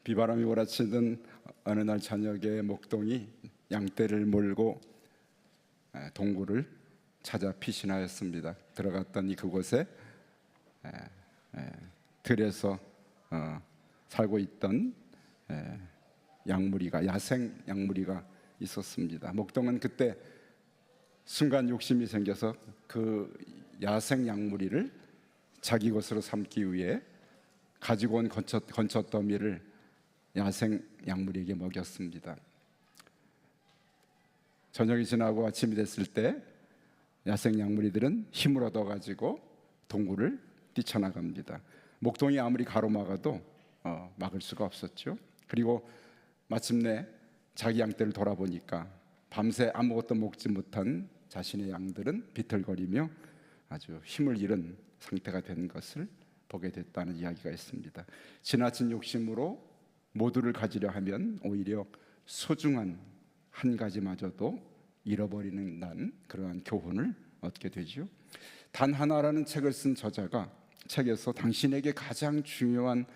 비바람이 몰아치던 어느 날 저녁에 목동이 양떼를 몰고 동굴을 찾아 피신하였습니다. 들어갔더니 그곳에 들에서 살고 있던 양무리가, 야생 양무리가 있었습니다. 목동은 그때 순간 욕심이 생겨서 그 야생 양무리를 자기 것으로 삼기 위해 가지고 온 건초 더미를 야생 양무리에게 먹였습니다. 저녁이 지나고 아침이 됐을 때 야생 양무리들은 힘을 얻어가지고 동굴을 뛰쳐나갑니다. 목동이 아무리 가로막아도 막을 수가 없었죠. 그리고 마침내 자기 양떼를 돌아보니까 밤새 아무것도 먹지 못한 자신의 양들은 비틀거리며 아주 힘을 잃은 상태가 된 것을 보게 됐다는 이야기가 있습니다. 지나친 욕심으로 모두를 가지려 하면 오히려 소중한 한 가지마저도 잃어버리는 그러한 교훈을 얻게 되죠. 단 하나라는 책을 쓴 저자가 책에서 당신에게 가장 중요한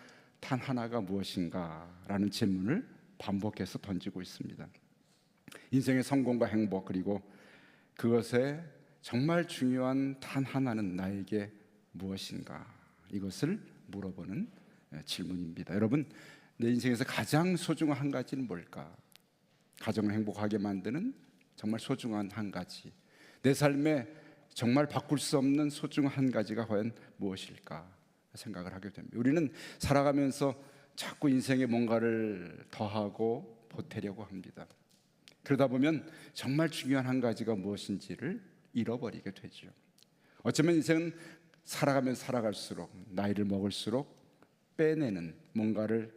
단 하나가 무엇인가 라는 질문을 반복해서 던지고 있습니다. 인생의 성공과 행복, 그리고 그것에 정말 중요한 단 하나는 나에게 무엇인가, 이것을 물어보는 질문입니다. 여러분, 내 인생에서 가장 소중한 한 가지는 뭘까? 가정을 행복하게 만드는 정말 소중한 한 가지, 내 삶에 정말 바꿀 수 없는 소중한 한 가지가 과연 무엇일까 생각을 하게 됩니다. 우리는 살아가면서 자꾸 인생에 뭔가를 더하고 보태려고 합니다. 그러다 보면 정말 중요한 한 가지가 무엇인지를 잃어버리게 되죠. 어쩌면 인생은 살아가면 살아갈수록, 나이를 먹을수록 빼내는, 뭔가를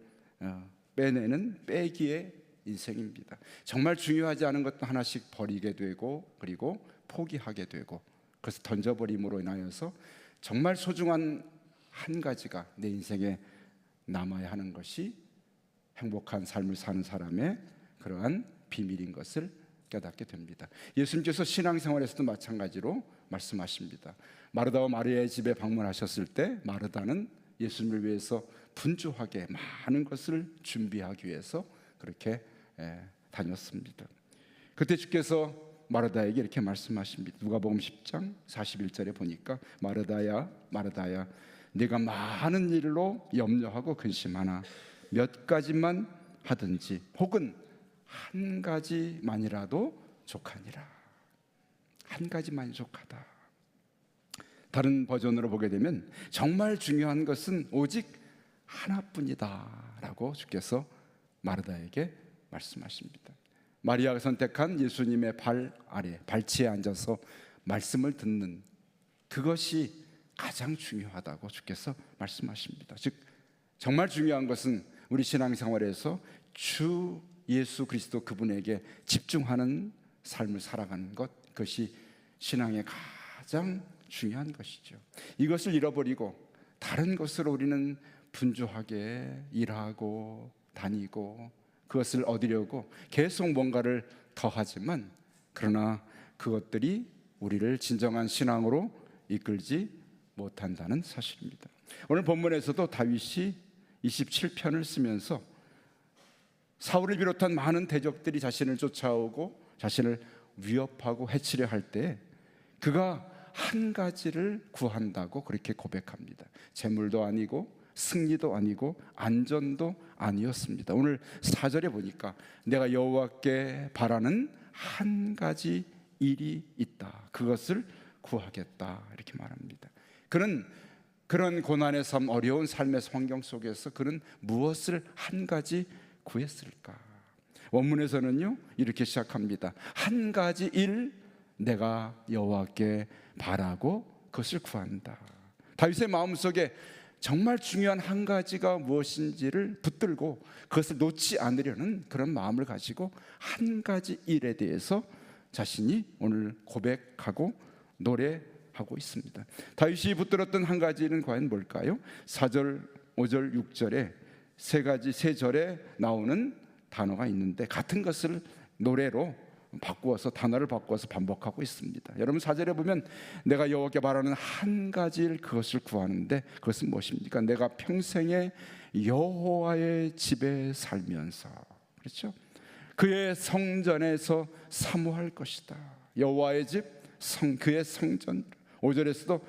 빼내는 빼기의 인생입니다. 정말 중요하지 않은 것도 하나씩 버리게 되고, 그리고 포기하게 되고, 그래서 던져버림으로 인하여서 정말 소중한 한 가지가 내 인생에 남아야 하는 것이 행복한 삶을 사는 사람의 그러한 비밀인 것을 깨닫게 됩니다. 예수님께서 신앙생활에서도 마찬가지로 말씀하십니다. 마르다와 마리아의 집에 방문하셨을 때 마르다는 예수님을 위해서 분주하게 많은 것을 준비하기 위해서 그렇게 다녔습니다. 그때 주께서 마르다에게 이렇게 말씀하십니다. 누가복음 10장 41절에 보니까 마르다야 마르다야, 네가 많은 일로 염려하고 근심하나 몇 가지만 하든지 혹은 한 가지만이라도 족하니라. 한 가지만이 족하다. 다른 버전으로 보게 되면 정말 중요한 것은 오직 하나뿐이다 라고 주께서 마르다에게 말씀하십니다. 마리아가 선택한 예수님의 발 아래, 발치에 앉아서 말씀을 듣는 그것이 가장 중요하다고 주께서 말씀하십니다. 즉 정말 중요한 것은 우리 신앙생활에서 주 예수 그리스도 그분에게 집중하는 삶을 살아가는 것, 그것이 신앙의 가장 중요한 것이죠. 이것을 잃어버리고 다른 것으로 우리는 분주하게 일하고 다니고 그것을 얻으려고 계속 뭔가를 더하지만, 그러나 그것들이 우리를 진정한 신앙으로 이끌지 못한다는 사실입니다. 오늘 본문에서도 다윗이 27편을 쓰면서 사울을 비롯한 많은 대적들이 자신을 쫓아오고 자신을 위협하고 해치려 할 때 그가 한 가지를 구한다고 그렇게 고백합니다. 재물도 아니고 승리도 아니고 안전도 아니었습니다. 오늘 4절에 보니까 내가 여호와께 바라는 한 가지 일이 있다, 그것을 구하겠다, 이렇게 말합니다. 그는 그런 고난의 삶, 어려운 삶의 환경 속에서 그는 무엇을 한 가지 구했을까? 원문에서는요 이렇게 시작합니다. 한 가지 일 내가 여호와께 바라고 그것을 구한다. 다윗의 마음속에 정말 중요한 한 가지가 무엇인지를 붙들고 그것을 놓지 않으려는 그런 마음을 가지고 한 가지 일에 대해서 자신이 오늘 고백하고 노래하고 있습니다. 다윗이 붙들었던 한 가지는 과연 뭘까요? 4절, 5절, 6절에 세 절에 나오는 단어가 있는데 같은 것을 노래로 바꾸어서, 단어를 바꾸어서 반복하고 있습니다. 여러분 4절에 보면 내가 여호와께 바라는 한 가지를 그것을 구하는데 그것은 무엇입니까? 내가 평생에 여호와의 집에 살면서, 그렇죠? 그의 성전에서 사모할 것이다. 여호와의 집, 그의 성전. 5절에서도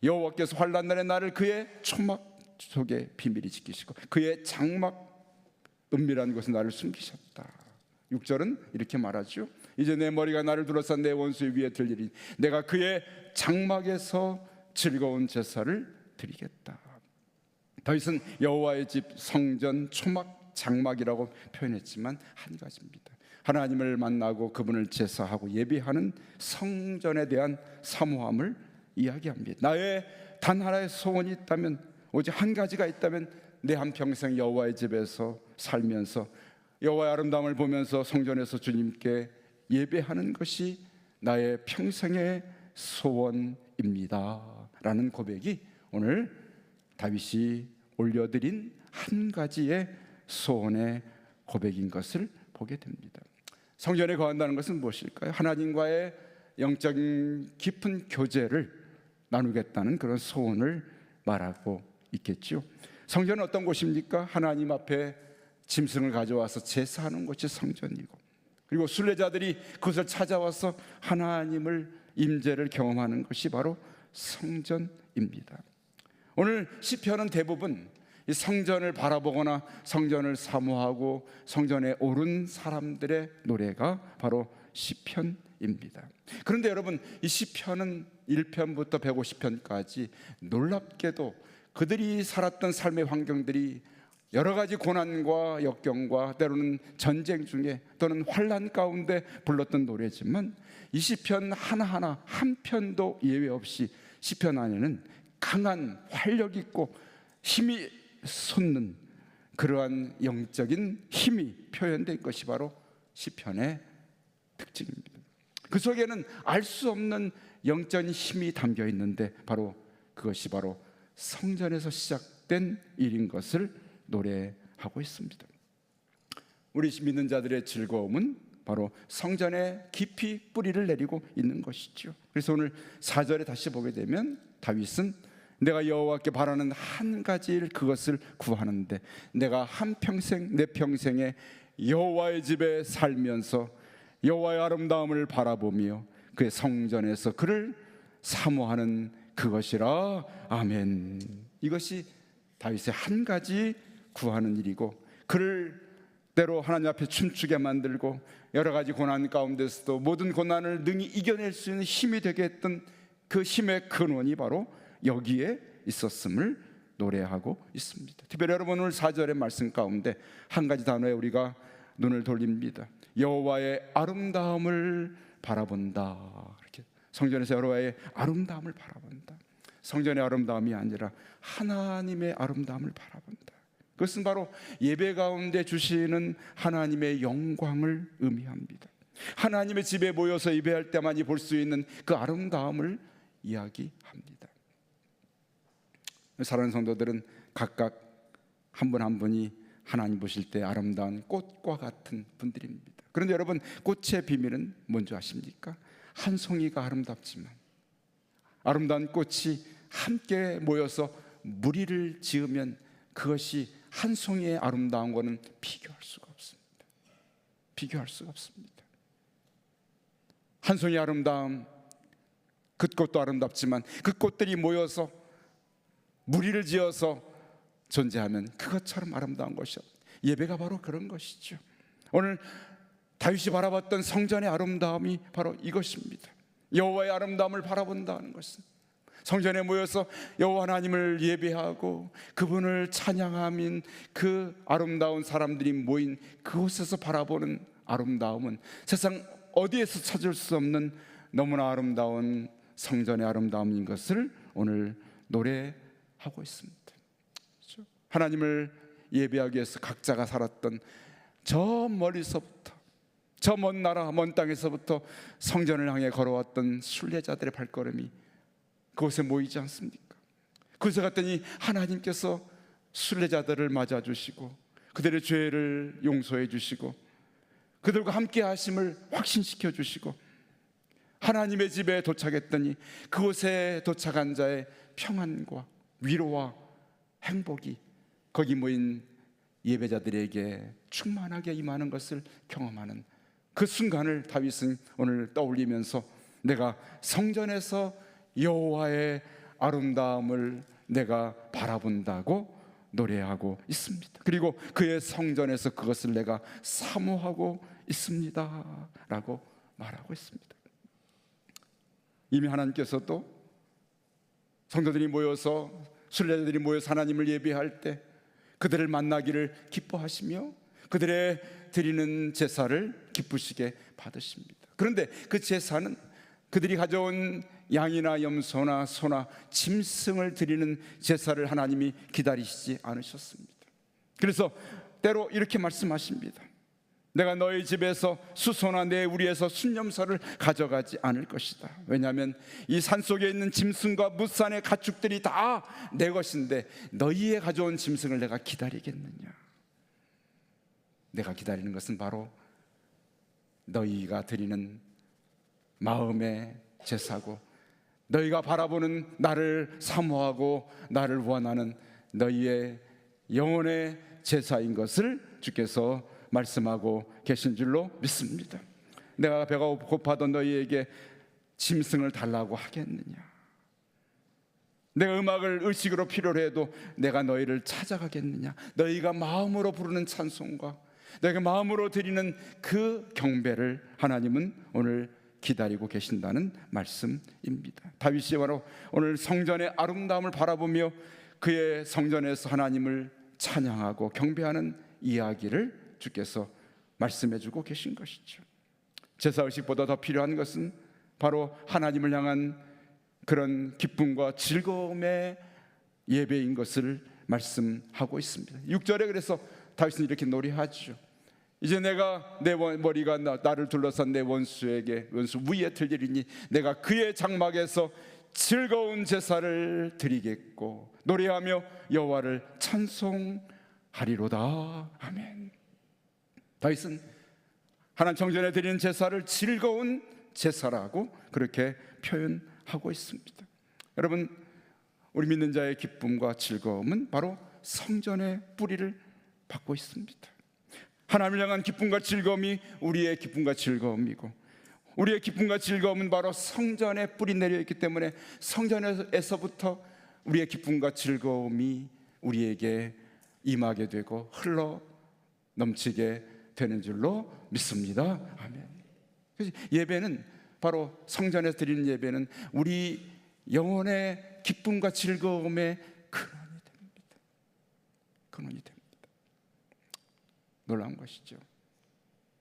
여호와께서 환난 날에 나를 그의 초막 속에 비밀히 지키시고 그의 장막 은밀한 곳에 나를 숨기셨다. 6절은 이렇게 말하죠. 이제 내 머리가 나를 둘러싼 내 원수 위에 들리리. 내가 그의 장막에서 즐거운 제사를 드리겠다. 다윗은 여호와의 집, 성전, 초막, 장막이라고 표현했지만 한 가지입니다. 하나님을 만나고 그분을 제사하고 예배하는 성전에 대한 사모함을 이야기합니다. 나의 단 하나의 소원이 있다면, 오직 한 가지가 있다면, 내 한평생 여호와의 집에서 살면서 여호와의 아름다움을 보면서 성전에서 주님께 예배하는 것이 나의 평생의 소원입니다 라는 고백이 오늘 다윗이 올려드린 한 가지의 소원의 고백인 것을 보게 됩니다. 성전에 거한다는 것은 무엇일까요? 하나님과의 영적인 깊은 교제를 나누겠다는 그런 소원을 말하고 있겠죠. 성전은 어떤 곳입니까? 하나님 앞에 짐승을 가져와서 제사하는 곳이 성전이고, 그리고 순례자들이 그것을 찾아와서 하나님을 임재를 경험하는 것이 바로 성전입니다. 오늘 시편은 대부분 이 성전을 바라보거나 성전을 사모하고 성전에 오른 사람들의 노래가 바로 시편입니다. 그런데 여러분, 이 시편은 1편부터 150편까지 놀랍게도 그들이 살았던 삶의 환경들이 여러 가지 고난과 역경과 때로는 전쟁 중에 또는 환난 가운데 불렀던 노래지만, 이 시편 하나하나 한 편도 예외 없이 시편 안에는 강한 활력 있고 힘이 솟는 그러한 영적인 힘이 표현된 것이 바로 시편의 특징입니다. 그 속에는 알 수 없는 영적인 힘이 담겨 있는데, 바로 그것이 바로 성전에서 시작된 일인 것을 노래하고 있습니다. 우리 믿는 자들의 즐거움은 바로 성전에 깊이 뿌리를 내리고 있는 것이죠. 그래서 오늘 4절에 다시 보게 되면 다윗은 내가 여호와께 바라는 한 가지를, 그것을 구하는데 내가 한평생 내 평생에 여호와의 집에 살면서 여호와의 아름다움을 바라보며 그의 성전에서 그를 사모하는 그것이라. 아멘. 이것이 다윗의 한 가지 구하는 일이고, 그를 때로 하나님 앞에 춤추게 만들고 여러 가지 고난 가운데서도 모든 고난을 능히 이겨낼 수 있는 힘이 되게 했던 그 힘의 근원이 바로 여기에 있었음을 노래하고 있습니다. 특별히 여러분, 오늘 4절의 말씀 가운데 한 가지 단어에 우리가 눈을 돌립니다. 여호와의 아름다움을 바라본다. 이렇게 성전에서 여호와의 아름다움을 바라본다. 성전의 아름다움이 아니라 하나님의 아름다움을 바라본다. 그것은 바로 예배 가운데 주시는 하나님의 영광을 의미합니다. 하나님의 집에 모여서 예배할 때만이 볼 수 있는 그 아름다움을 이야기합니다. 사랑하는 성도들은 각각 한 분 한 분이 하나님 보실 때 아름다운 꽃과 같은 분들입니다. 그런데 여러분, 꽃의 비밀은 뭔지 아십니까? 한 송이가 아름답지만 아름다운 꽃이 함께 모여서 무리를 지으면 그것이 한 송이의 아름다운 것은 비교할 수가 없습니다. 비교할 수가 없습니다. 한 송이의 아름다움, 그 꽃도 아름답지만 그 꽃들이 모여서 무리를 지어서 존재하면 그것처럼 아름다운 것이 없습니다. 예배가 바로 그런 것이죠. 오늘 다윗이 바라봤던 성전의 아름다움이 바로 이것입니다. 여호와의 아름다움을 바라본다는 것은 성전에 모여서 여호와 하나님을 예배하고 그분을 찬양하는 그 아름다운 사람들이 모인 그곳에서 바라보는 아름다움은 세상 어디에서 찾을 수 없는 너무나 아름다운 성전의 아름다움인 것을 오늘 노래하고 있습니다. 그렇죠? 하나님을 예배하기 위해서 각자가 살았던 저 멀리서부터, 저 먼 나라 먼 땅에서부터 성전을 향해 걸어왔던 순례자들의 발걸음이 그곳에 모이지 않습니까? 그곳에 갔더니 하나님께서 순례자들을 맞아주시고 그들의 죄를 용서해 주시고 그들과 함께 하심을 확신시켜 주시고, 하나님의 집에 도착했더니 그곳에 도착한 자의 평안과 위로와 행복이 거기 모인 예배자들에게 충만하게 임하는 것을 경험하는 그 순간을 다윗은 오늘 떠올리면서 내가 성전에서 여호와의 아름다움을 내가 바라본다고 노래하고 있습니다. 그리고 그의 성전에서 그것을 내가 사모하고 있습니다 라고 말하고 있습니다. 이미 하나님께서도 성도들이 모여서, 순례자들이 모여서 하나님을 예배할 때 그들을 만나기를 기뻐하시며 그들의 드리는 제사를 기쁘시게 받으십니다. 그런데 그 제사는 그들이 가져온 양이나 염소나 소나 짐승을 드리는 제사를 하나님이 기다리시지 않으셨습니다. 그래서 때로 이렇게 말씀하십니다. 내가 너희 집에서 수소나 내 우리에서 순념사를 가져가지 않을 것이다. 왜냐하면 이 산속에 있는 짐승과 무산의 가축들이 다 내 것인데 너희의 가져온 짐승을 내가 기다리겠느냐. 내가 기다리는 것은 바로 너희가 드리는 마음의 제사고 너희가 바라보는 나를 사모하고 나를 원하는 너희의 영혼의 제사인 것을 주께서 말씀하고 계신 줄로 믿습니다. 내가 배가 고파도 너희에게 짐승을 달라고 하겠느냐. 내가 음악을 의식으로 필요로 해도 내가 너희를 찾아가겠느냐. 너희가 마음으로 부르는 찬송과 너희가 마음으로 드리는 그 경배를 하나님은 오늘 기다리고 계신다는 말씀입니다. 다윗이 바로 오늘 성전의 아름다움을 바라보며 그의 성전에서 하나님을 찬양하고 경배하는 이야기를 주께서 말씀해 주고 계신 것이죠. 제사의식보다 더 필요한 것은 바로 하나님을 향한 그런 기쁨과 즐거움의 예배인 것을 말씀하고 있습니다. 6절에 그래서 다윗은 이렇게 노래하죠. 이제 내가 내 머리가 나를 둘러싼 내 원수 위에 들리리니 내가 그의 장막에서 즐거운 제사를 드리겠고 노래하며 여호와를 찬송하리로다. 아멘. 다윗은 하나님 정전에 드리는 제사를 즐거운 제사라고 그렇게 표현하고 있습니다. 여러분, 우리 믿는 자의 기쁨과 즐거움은 바로 성전의 뿌리를 받고 있습니다. 하나님을 향한 기쁨과 즐거움이 우리의 기쁨과 즐거움이고 우리의 기쁨과 즐거움은 바로 성전에 뿌리 내려 있기 때문에 성전에서부터 우리의 기쁨과 즐거움이 우리에게 임하게 되고 흘러 넘치게 되는 줄로 믿습니다. 아멘. 예배는 바로 성전에서 드리는 예배는 우리 영혼의 기쁨과 즐거움의 근원이 됩니다. 근원이 됩니다. 놀라운 것이죠.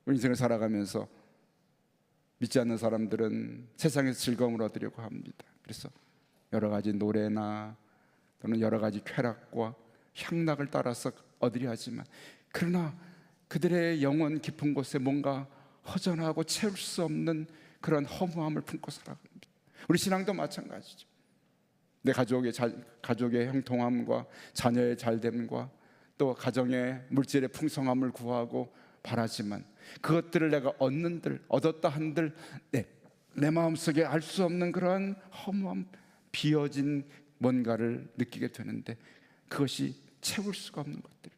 우리 인생을 살아가면서 믿지 않는 사람들은 세상에서 즐거움을 얻으려고 합니다. 그래서 여러 가지 노래나 또는 여러 가지 쾌락과 향락을 따라서 얻으려 하지만 그러나 그들의 영혼 깊은 곳에 뭔가 허전하고 채울 수 없는 그런 허무함을 품고 살아갑니다. 우리 신앙도 마찬가지죠. 내 가족의 형통함과 자녀의 잘됨과 또 가정의 물질의 풍성함을 구하고 바라지만 그것들을 내가 얻었다 한들 내 마음속에 알 수 없는 그러한 허무함, 비어진 뭔가를 느끼게 되는데 그것이 채울 수가 없는 것들,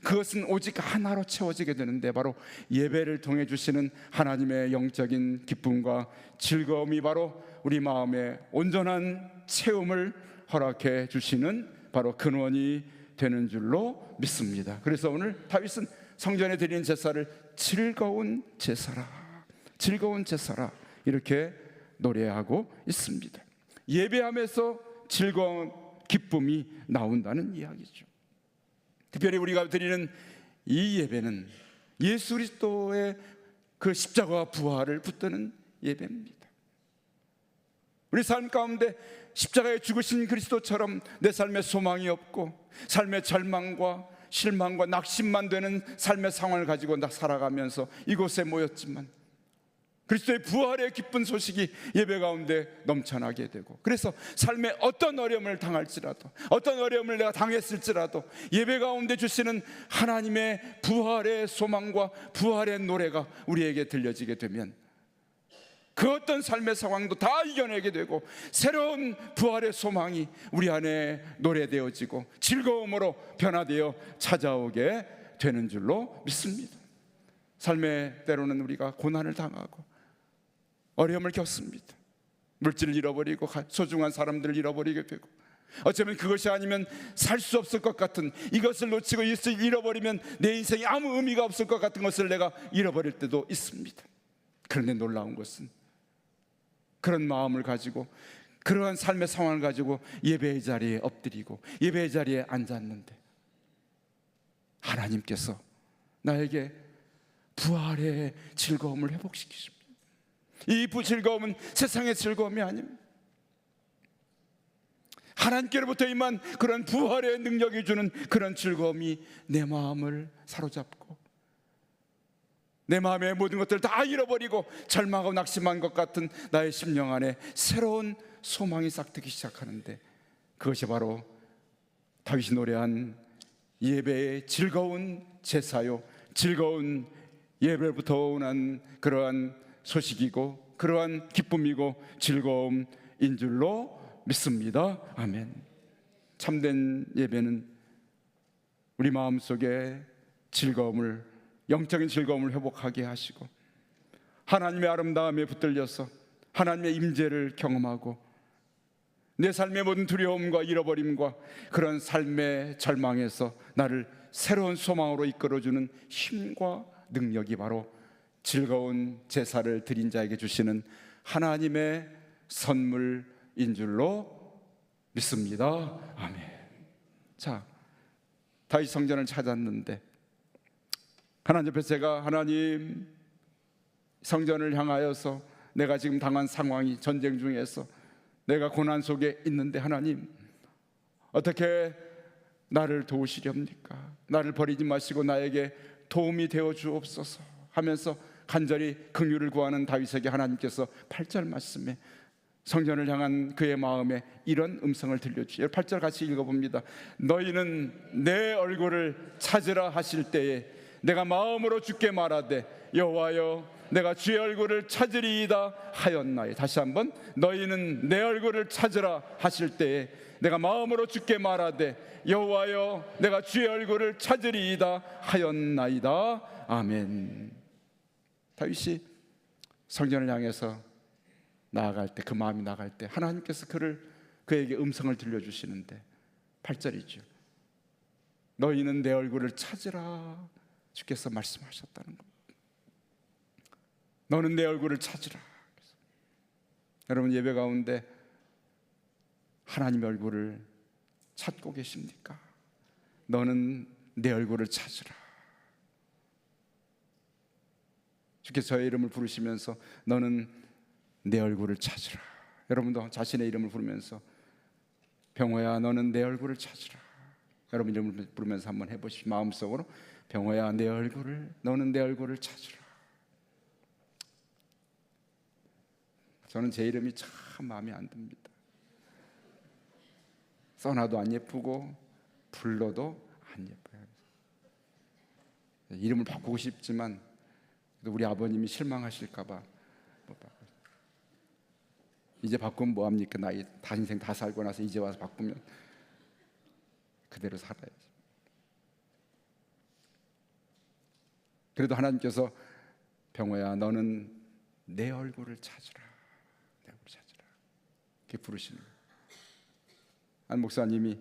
그것은 오직 하나로 채워지게 되는데 바로 예배를 통해 주시는 하나님의 영적인 기쁨과 즐거움이 바로 우리 마음의 온전한 체험을 허락해 주시는 바로 근원이 되는 줄로 믿습니다. 그래서 오늘 다윗은 성전에 드리는 제사를 즐거운 제사라 이렇게 노래하고 있습니다. 예배하면서 즐거운 기쁨이 나온다는 이야기죠. 특별히 우리가 드리는 이 예배는 예수 그리스도의 그 십자가와 부활을 붙드는 예배입니다. 우리 삶 가운데 십자가에 죽으신 그리스도처럼 내 삶에 소망이 없고 삶의 절망과 실망과 낙심만 되는 삶의 상황을 가지고 살아가면서 이곳에 모였지만 그리스도의 부활의 기쁜 소식이 예배 가운데 넘쳐나게 되고 그래서 삶에 어떤 어려움을 당할지라도 어떤 어려움을 내가 당했을지라도 예배 가운데 주시는 하나님의 부활의 소망과 부활의 노래가 우리에게 들려지게 되면 그 어떤 삶의 상황도 다 이겨내게 되고 새로운 부활의 소망이 우리 안에 노래되어지고 즐거움으로 변화되어 찾아오게 되는 줄로 믿습니다. 삶의 때로는 우리가 고난을 당하고 어려움을 겪습니다. 물질을 잃어버리고 소중한 사람들을 잃어버리게 되고, 어쩌면 그것이 아니면 살 수 없을 것 같은, 이것을 놓치고 이것을 잃어버리면 내 인생에 아무 의미가 없을 것 같은 것을 내가 잃어버릴 때도 있습니다. 그런데 놀라운 것은 그런 마음을 가지고, 그러한 삶의 상황을 가지고 예배의 자리에 엎드리고 예배의 자리에 앉았는데 하나님께서 나에게 부활의 즐거움을 회복시키십니다. 이 즐거움은 세상의 즐거움이 아닙니다. 하나님께로부터 임한 그런 부활의 능력이 주는 그런 즐거움이 내 마음을 사로잡고 내 마음의 모든 것들을 다 잃어버리고 절망하고 낙심한 것 같은 나의 심령 안에 새로운 소망이 싹트기 시작하는데, 그것이 바로 다윗이 노래한 예배의 즐거운 제사요, 즐거운 예배부터 오는 그러한 소식이고 그러한 기쁨이고 즐거움인 줄로 믿습니다. 아멘. 참된 예배는 우리 마음속에 즐거움을, 영적인 즐거움을 회복하게 하시고 하나님의 아름다움에 붙들려서 하나님의 임재를 경험하고 내 삶의 모든 두려움과 잃어버림과 그런 삶의 절망에서 나를 새로운 소망으로 이끌어주는 힘과 능력이 바로 즐거운 제사를 드린 자에게 주시는 하나님의 선물인 줄로 믿습니다. 아멘. 자, 다윗 성전을 찾았는데 하나님 앞에 제가, 하나님, 성전을 향하여서 내가 지금 당한 상황이 전쟁 중에서 내가 고난 속에 있는데 하나님 어떻게 나를 도우시렵니까? 나를 버리지 마시고 나에게 도움이 되어 주옵소서 하면서 간절히 긍휼을 구하는 다윗에게 하나님께서 8절 말씀에 성전을 향한 그의 마음에 이런 음성을 들려주시요. 8절 같이 읽어봅니다. 너희는 내 얼굴을 찾으라 하실 때에 내가 마음으로 주께 말하되 여호와여 내가 주의 얼굴을 찾으리이다 하였나이다. 다시 한번, 너희는 내 얼굴을 찾으라 하실 때에 내가 마음으로 주께 말하되 여호와여 내가 주의 얼굴을 찾으리이다 하였나이다. 아멘. 다윗이 성전을 향해서 나아갈 때, 그 마음이 나갈 때 하나님께서 그에게 음성을 들려주시는데 8절이죠. 너희는 내 얼굴을 찾으라 주께서 말씀하셨다는 겁니다. 너는 내 얼굴을 찾으라. 여러분, 예배 가운데 하나님의 얼굴을 찾고 계십니까? 너는 내 얼굴을 찾으라. 주께서 저의 이름을 부르시면서 너는 내 얼굴을 찾으라. 여러분도 자신의 이름을 부르면서 병호야 너는 내 얼굴을 찾으라. 여러분 이름을 부르면서 한번 해보십시오. 마음속으로 병호야 내 얼굴을, 너는 내 얼굴을 찾으라. 저는 제 이름이 참 마음에 안 듭니다. 써놔도 안 예쁘고 불러도 안 예뻐요. 이름을 바꾸고 싶지만 우리 아버님이 실망하실까 봐 못 바꿔요. 이제 바꾸면 뭐합니까? 나이 다 인생 다 살고 나서 이제 와서 바꾸면 그대로 살아야지. 그래도 하나님께서 병호야 너는 내 얼굴을 찾으라, 내 얼굴을 찾으라 이렇게 부르시는 거예요. 한 목사님이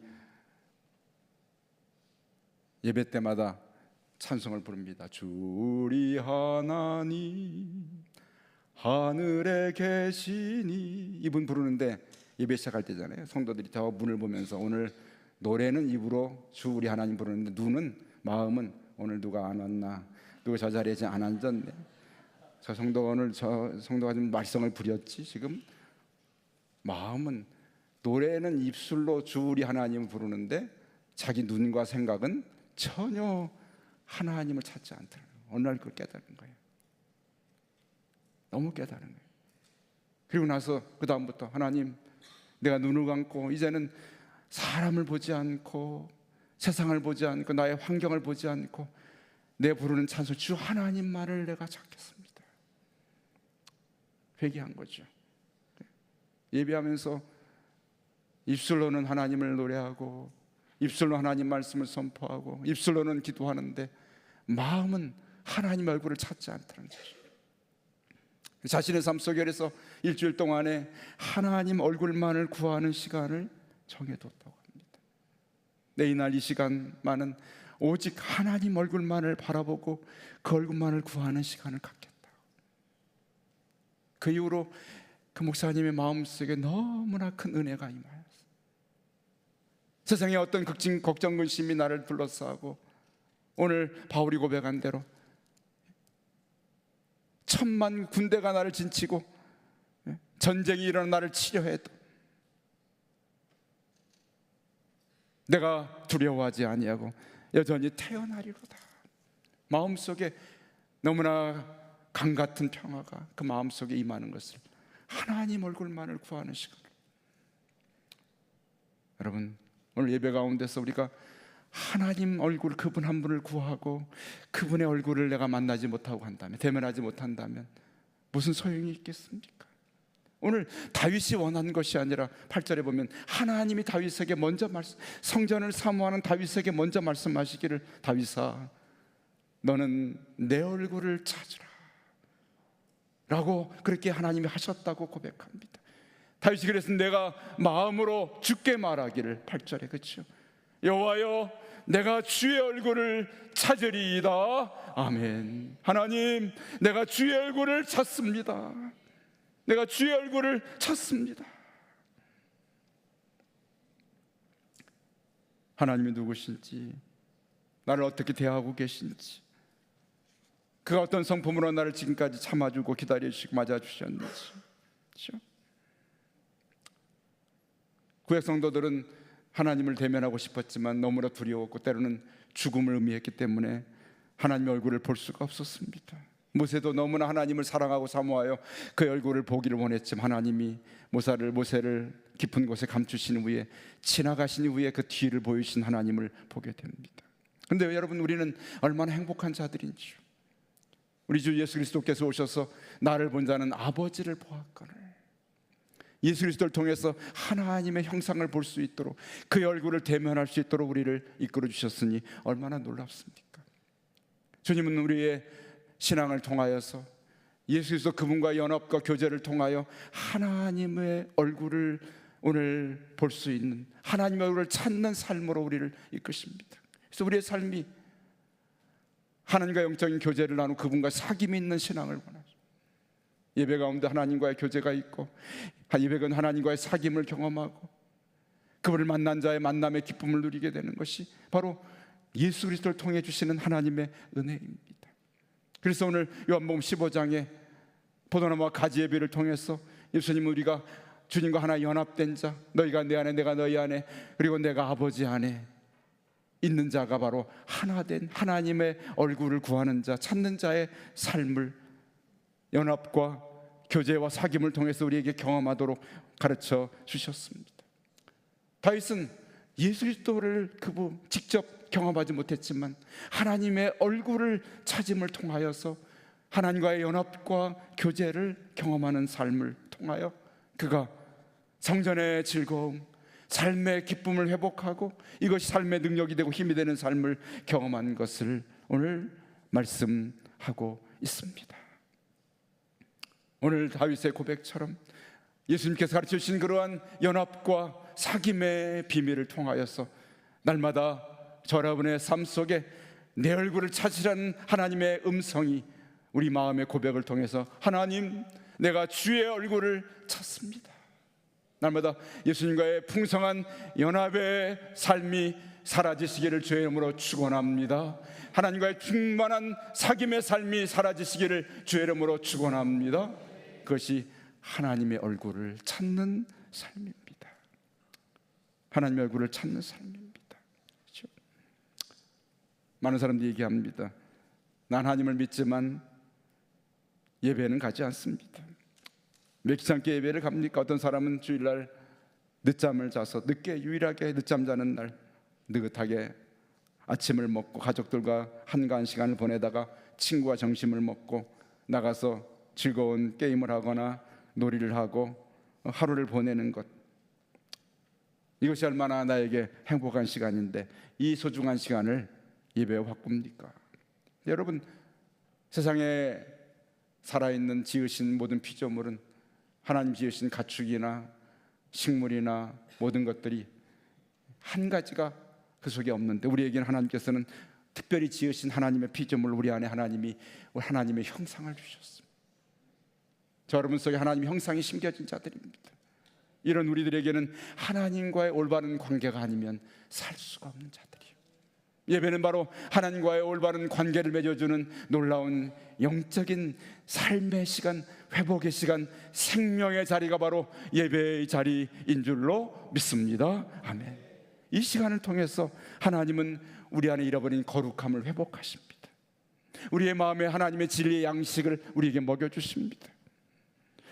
예배 때마다 찬송을 부릅니다. 주리 하나님 하늘에 계시니, 이분 부르는데 예배 시작할 때잖아요. 성도들이 저 문을 보면서 오늘 노래는 입으로 주 우리 하나님 부르는데 눈은, 마음은 오늘 누가 안 왔나, 누가 저 자리에 안 앉았네, 저 성도가 오늘 저 성도가 좀 말썽을 부렸지. 지금 마음은, 노래는 입술로 주 우리 하나님을 부르는데 자기 눈과 생각은 전혀 하나님을 찾지 않더라고요. 어느 날 그걸 깨달은 거예요. 너무 깨달은 거예요. 그리고 나서 그 다음부터 하나님, 내가 눈을 감고 이제는 사람을 보지 않고 세상을 보지 않고 나의 환경을 보지 않고 내 부르는 찬송 주 하나님만을 내가 찾겠습니다. 회개한 거죠. 예배하면서 입술로는 하나님을 노래하고 입술로 하나님 말씀을 선포하고 입술로는 기도하는데 마음은 하나님 얼굴을 찾지 않다는 거죠. 자신의 삶 속에 그래서 일주일 동안에 하나님 얼굴만을 구하는 시간을 정해뒀다고 합니다. 내 이날 이 시간만은 오직 하나님 얼굴만을 바라보고 그 얼굴만을 구하는 시간을 갖겠다. 그 이후로 그 목사님의 마음속에 너무나 큰 은혜가 임하였어요. 세상에 어떤 걱정 근심이 나를 둘러싸고 오늘 바울이 고백한 대로 천만 군대가 나를 진치고 전쟁이 일어나 나를 치려해도 내가 두려워하지 아니하고 여전히 태어나리로다. 마음속에 너무나 강같은 평화가 그 마음속에 임하는 것을 하나님 얼굴만을 구하는 시간. 여러분, 오늘 예배 가운데서 우리가 하나님 얼굴, 그분 한 분을 구하고 그분의 얼굴을 내가 만나지 못하고 한다면, 대면하지 못한다면 무슨 소용이 있겠습니까? 오늘 다윗이 원한 것이 아니라 8절에 보면 하나님이 다윗에게 먼저 성전을 사모하는 다윗에게 먼저 말씀하시기를, 다윗아 너는 내 얼굴을 찾으라 라고 그렇게 하나님이 하셨다고 고백합니다. 다윗이 그래서 내가 마음으로 주께 말하기를, 8절에 그렇죠, 여호와여 내가 주의 얼굴을 찾으리이다. 아멘. 하나님, 내가 주의 얼굴을 찾습니다. 내가 주의 얼굴을 찾습니다. 하나님이 누구신지, 나를 어떻게 대하고 계신지, 그가 어떤 성품으로 나를 지금까지 참아주고 기다려주시고 맞아주셨는지. 그렇죠? 구약 성도들은 하나님을 대면하고 싶었지만 너무나 두려웠고 때로는 죽음을 의미했기 때문에 하나님의 얼굴을 볼 수가 없었습니다. 모세도 너무나 하나님을 사랑하고 사모하여 그 얼굴을 보기를 원했지만 하나님이 모세를 깊은 곳에 감추신 후에 지나가신 후에 그 뒤를 보이신 하나님을 보게 됩니다. 그런데 여러분, 우리는 얼마나 행복한 자들인지요. 우리 주 예수 그리스도께서 오셔서 나를 본 자는 아버지를 보았거늘. 예수 그리스도를 통해서 하나님의 형상을 볼 수 있도록, 그의 얼굴을 대면할 수 있도록 우리를 이끌어 주셨으니 얼마나 놀랍습니까? 주님은 우리의 신앙을 통하여서 예수 그리스도 그분과의 연합과 교제를 통하여 하나님의 얼굴을 오늘 볼 수 있는, 하나님의 얼굴을 찾는 삶으로 우리를 이끄십니다. 그래서 우리의 삶이 하나님과 영적인 교제를 나누고 그분과 사귐이 있는 신앙을 원하죠. 예배 가운데 하나님과의 교제가 있고, 예배는 하나님과의 사귐을 경험하고 그분을 만난 자의 만남의 기쁨을 누리게 되는 것이 바로 예수 그리스도를 통해 주시는 하나님의 은혜입니다. 그래서 오늘 요한복음 15장에 포도나무와 가지 예배를 통해서 예수님은 우리가 주님과 하나 연합된 자, 너희가 내 안에 내가 너희 안에 그리고 내가 아버지 안에 있는 자가 바로 하나 된 하나님의 얼굴을 구하는 자, 찾는 자의 삶을 연합과 교제와 사귐을 통해서 우리에게 경험하도록 가르쳐 주셨습니다. 다윗은 예수 그리스도를 그분 직접 경험하지 못했지만 하나님의 얼굴을 찾음을 통하여서 하나님과의 연합과 교제를 경험하는 삶을 통하여 그가 성전의 즐거움, 삶의 기쁨을 회복하고 이것이 삶의 능력이 되고 힘이 되는 삶을 경험한 것을 오늘 말씀하고 있습니다. 오늘 다윗의 고백처럼 예수님께서 가르쳐 주신 그러한 연합과 사귐의 비밀을 통하여서 날마다 저 여러분의 삶 속에 내 얼굴을 찾으라는 하나님의 음성이 우리 마음의 고백을 통해서 하나님, 내가 주의 얼굴을 찾습니다. 날마다 예수님과의 풍성한 연합의 삶이 사라지시기를 주의 이름으로 축원합니다. 하나님과의 충만한 사귐의 삶이 사라지시기를 주의 이름으로 축원합니다. 그것이 하나님의 얼굴을 찾는 삶입니다. 하나님의 얼굴을 찾는 삶입니다. 그렇죠? 많은 사람들이 얘기합니다. 난 하나님을 믿지만 예배는 가지 않습니다. 왜 귀찮게 예배를 갑니까? 어떤 사람은 주일날 늦잠을 자서 늦게, 유일하게 늦잠 자는 날 느긋하게 아침을 먹고 가족들과 한가한 시간을 보내다가 친구와 점심을 먹고 나가서 즐거운 게임을 하거나 놀이를 하고 하루를 보내는 것, 이것이 얼마나 나에게 행복한 시간인데 이 소중한 시간을 예배에 바꿉니까? 여러분, 세상에 살아있는 지으신 모든 피조물은 하나님 지으신 가축이나 식물이나 모든 것들이 한 가지가 그 속에 없는데, 우리에게는 하나님께서는 특별히 지으신 하나님의 피조물, 우리 안에 하나님이 하나님의 형상을 주셨습니다. 저 여러분 속에 하나님의 형상이 심겨진 자들입니다. 이런 우리들에게는 하나님과의 올바른 관계가 아니면 살 수가 없는 자들이에요. 예배는 바로 하나님과의 올바른 관계를 맺어주는 놀라운 영적인 삶의 시간, 회복의 시간, 생명의 자리가 바로 예배의 자리인 줄로 믿습니다. 아멘. 이 시간을 통해서 하나님은 우리 안에 잃어버린 거룩함을 회복하십니다. 우리의 마음에 하나님의 진리의 양식을 우리에게 먹여주십니다.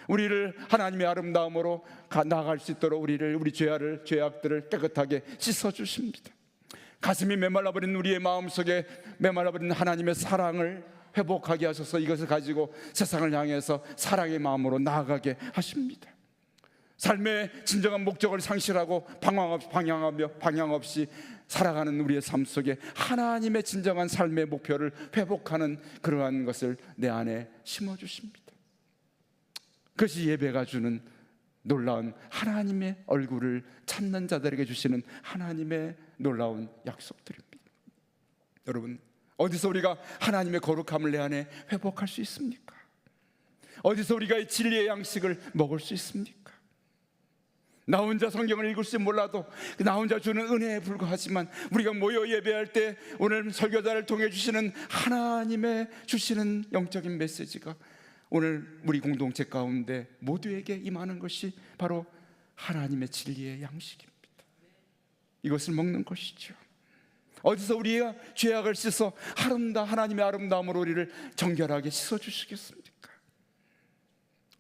우리를 하나님의 아름다움으로 나아갈 수 있도록 우리 죄악들을 깨끗하게 씻어주십니다. 가슴이 메말라버린 우리의 마음속에 메말라버린 하나님의 사랑을 회복하게 하셔서 이것을 가지고 세상을 향해서 사랑의 마음으로 나아가게 하십니다. 삶의 진정한 목적을 상실하고 방향 없이 살아가는 우리의 삶 속에 하나님의 진정한 삶의 목표를 회복하는 그러한 것을 내 안에 심어주십니다. 그것이 예배가 주는 놀라운 하나님의 얼굴을 찾는 자들에게 주시는 하나님의 놀라운 약속들입니다. 여러분, 어디서 우리가 하나님의 거룩함을 내 안에 회복할 수 있습니까? 어디서 우리가 이 진리의 양식을 먹을 수 있습니까? 나 혼자 성경을 읽을 줄 몰라도 나 혼자 주는 은혜에 불과하지만 우리가 모여 예배할 때 오늘 설교자를 통해 주시는 하나님의 주시는 영적인 메시지가 오늘 우리 공동체 가운데 모두에게 임하는 것이 바로 하나님의 진리의 양식입니다. 이것을 먹는 것이죠. 어디서 우리가 죄악을 씻어 하나님의 아름다움으로 우리를 정결하게 씻어주시겠습니까?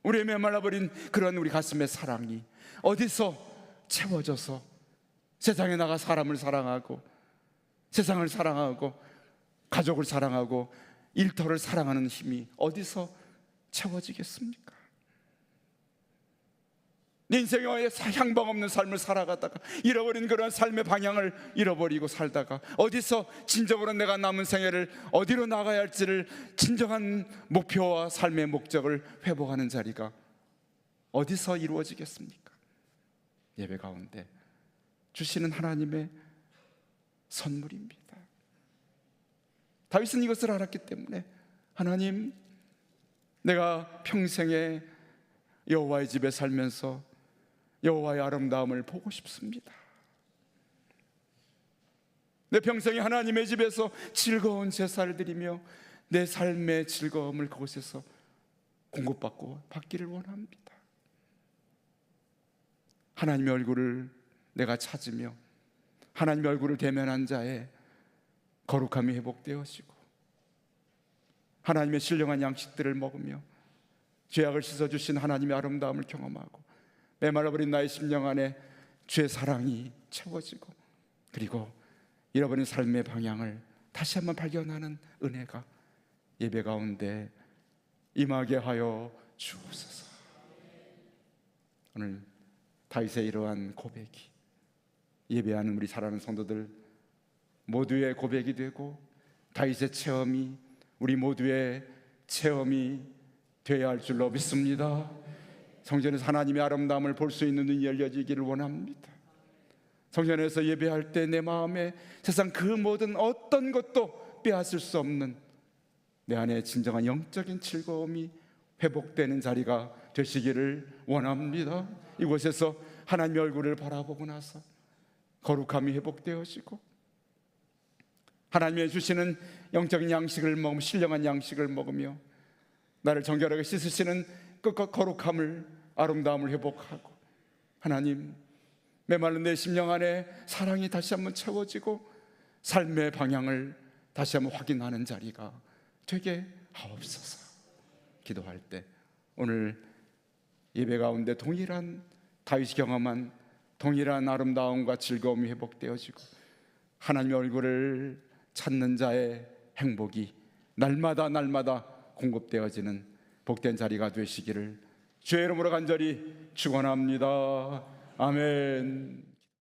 우리의 메말라버린 그런 우리 가슴의 사랑이 어디서 채워져서 세상에 나가 사람을 사랑하고 세상을 사랑하고 가족을 사랑하고 일터를 사랑하는 힘이 어디서 채워지겠습니까? 내 인생에 향방 없는 삶을 살아가다가 잃어버린 그런 삶의 방향을 잃어버리고 살다가 어디서 진정으로 내가 남은 생애를 어디로 나가야 할지를 진정한 목표와 삶의 목적을 회복하는 자리가 어디서 이루어지겠습니까? 예배 가운데 주시는 하나님의 선물입니다. 다윗은 이것을 알았기 때문에 하나님, 내가 평생에 여호와의 집에 살면서 여호와의 아름다움을 보고 싶습니다. 내 평생에 하나님의 집에서 즐거운 제사를 드리며 내 삶의 즐거움을 그곳에서 공급받고 받기를 원합니다. 하나님의 얼굴을 내가 찾으며 하나님의 얼굴을 대면한 자의 거룩함이 회복되어지고 하나님의 신령한 양식들을 먹으며 죄악을 씻어주신 하나님의 아름다움을 경험하고 메말라버린 나의 심령 안에 죄 사랑이 채워지고 그리고 잃어버린 삶의 방향을 다시 한번 발견하는 은혜가 예배 가운데 임하게 하여 주옵소서. 오늘 다윗의 이러한 고백이 예배하는 우리 사랑하는 성도들 모두의 고백이 되고 다윗의 체험이 우리 모두의 체험이 되어야 할 줄로 믿습니다. 성전에서 하나님의 아름다움을 볼 수 있는 눈이 열려지기를 원합니다. 성전에서 예배할 때 내 마음에 세상 그 모든 어떤 것도 빼앗을 수 없는 내 안에 진정한 영적인 즐거움이 회복되는 자리가 되시기를 원합니다. 이곳에서 하나님의 얼굴을 바라보고 나서 거룩함이 회복되어지고 하나님의 주시는 영적인 양식을 먹으며 신령한 양식을 먹으며 나를 정결하게 씻으시는 그 거룩함을 아름다움을 회복하고 하나님, 메마른 내 심령 안에 사랑이 다시 한번 채워지고 삶의 방향을 다시 한번 확인하는 자리가 되게 하옵소서. 기도할 때 오늘 예배 가운데 동일한 다윗이 경험한 동일한 아름다움과 즐거움이 회복되어지고 하나님의 얼굴을 찾는 자의 행복이 날마다 공급되어지는 복된 자리가 되시기를 주의 이름으로 간절히 축원합니다. 아멘.